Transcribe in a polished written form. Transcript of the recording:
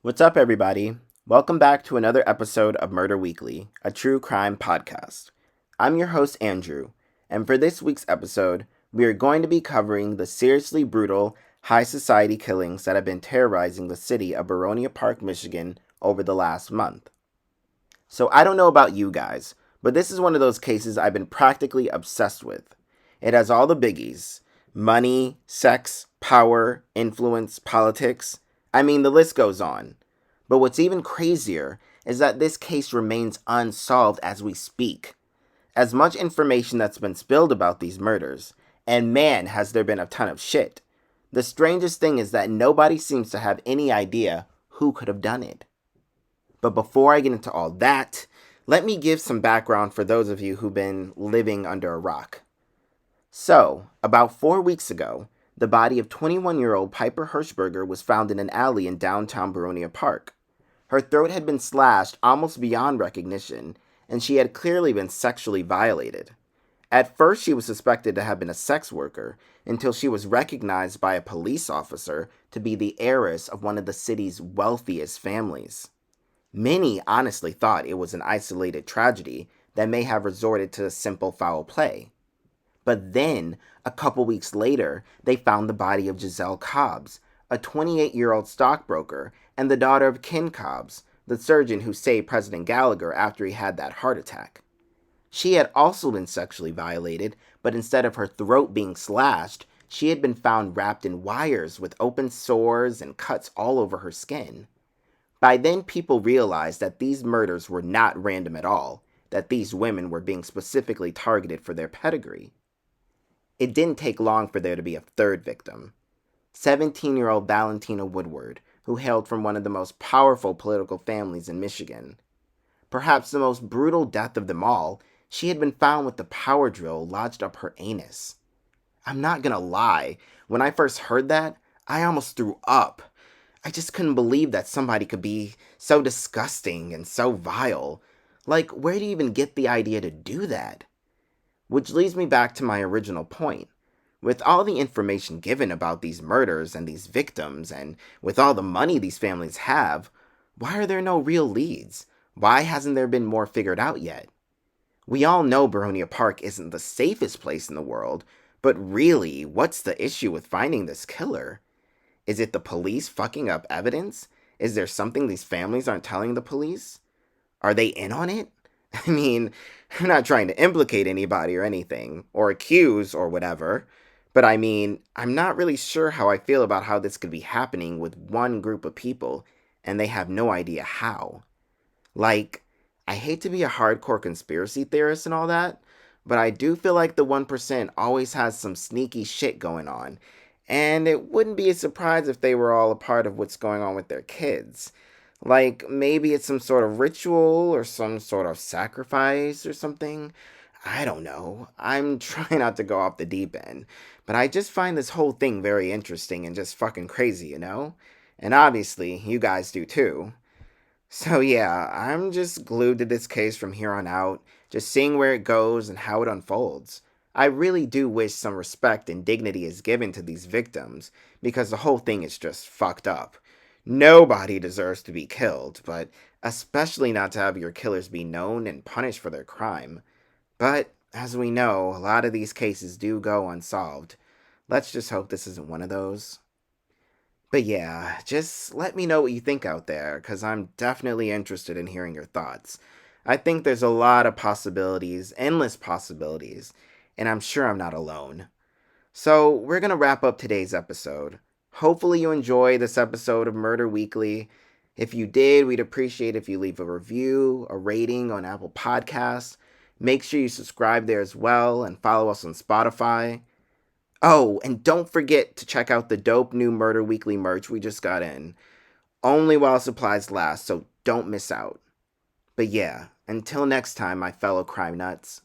What's up, everybody? Welcome back to another episode of Murder Weekly, a true crime podcast. I'm your host, Andrew, and for this week's episode, we are going to be covering the seriously brutal high society killings that have been terrorizing the city of Boronia Park, Michigan over the last month. So I don't know about you guys, but this is one of those cases I've been practically obsessed with. It has all the biggies: money, sex, power, influence, politics. I mean, the list goes on. But what's even crazier is that this case remains unsolved as we speak. As much information that's been spilled about these murders, and man, has there been a ton of shit. The strangest thing is that nobody seems to have any idea who could have done it. But before I get into all that, let me give some background for those of you who've been living under a rock. So, about 4 weeks ago, the body of 21-year-old Piper Hirschberger was found in an alley in downtown Boronia Park. Her throat had been slashed almost beyond recognition, and she had clearly been sexually violated. At first, she was suspected to have been a sex worker until she was recognized by a police officer to be the heiress of one of the city's wealthiest families. Many honestly thought it was an isolated tragedy that may have resorted to simple foul play. But then, a couple weeks later, they found the body of Giselle Cobbs, a 28-year-old stockbroker and the daughter of Ken Cobbs, the surgeon who saved President Gallagher after he had that heart attack. She had also been sexually violated, but instead of her throat being slashed, she had been found wrapped in wires with open sores and cuts all over her skin. By then, people realized that these murders were not random at all, that these women were being specifically targeted for their pedigree. It didn't take long for there to be a third victim. 17-year-old Valentina Woodward, who hailed from one of the most powerful political families in Michigan. Perhaps the most brutal death of them all, she had been found with the power drill lodged up her anus. I'm not gonna lie, when I first heard that, I almost threw up. I just couldn't believe that somebody could be so disgusting and so vile. Like, where do you even get the idea to do that? Which leads me back to my original point. With all the information given about these murders and these victims, and with all the money these families have, why are there no real leads? Why hasn't there been more figured out yet? We all know Boronia Park isn't the safest place in the world, but really, what's the issue with finding this killer? Is it the police fucking up evidence? Is there something these families aren't telling the police? Are they in on it? I mean, I'm not trying to implicate anybody or anything, or accuse or whatever, but I mean, I'm not really sure how I feel about how this could be happening with one group of people, and they have no idea how. Like, I hate to be a hardcore conspiracy theorist and all that, but I do feel like the 1% always has some sneaky shit going on, and it wouldn't be a surprise if they were all a part of what's going on with their kids. Like, maybe it's some sort of ritual or some sort of sacrifice or something. I don't know. I'm trying not to go off the deep end, but I just find this whole thing very interesting and just fucking crazy, you know? And obviously, you guys do too. So yeah, I'm just glued to this case from here on out, just seeing where it goes and how it unfolds. I really do wish some respect and dignity is given to these victims, because the whole thing is just fucked up. Nobody deserves to be killed, but especially not to have your killers be known and punished for their crime. But, as we know, a lot of these cases do go unsolved. Let's just hope this isn't one of those. But yeah, just let me know what you think out there, because I'm definitely interested in hearing your thoughts. I think there's a lot of possibilities, endless possibilities, and I'm sure I'm not alone. So, we're going to wrap up today's episode. Hopefully you enjoy this episode of Murder Weekly. If you did, we'd appreciate if you leave a review, a rating on Apple Podcasts. Make sure you subscribe there as well and follow us on Spotify. Oh, and don't forget to check out the dope new Murder Weekly merch we just got in. Only while supplies last, so don't miss out. But yeah, until next time, my fellow crime nuts.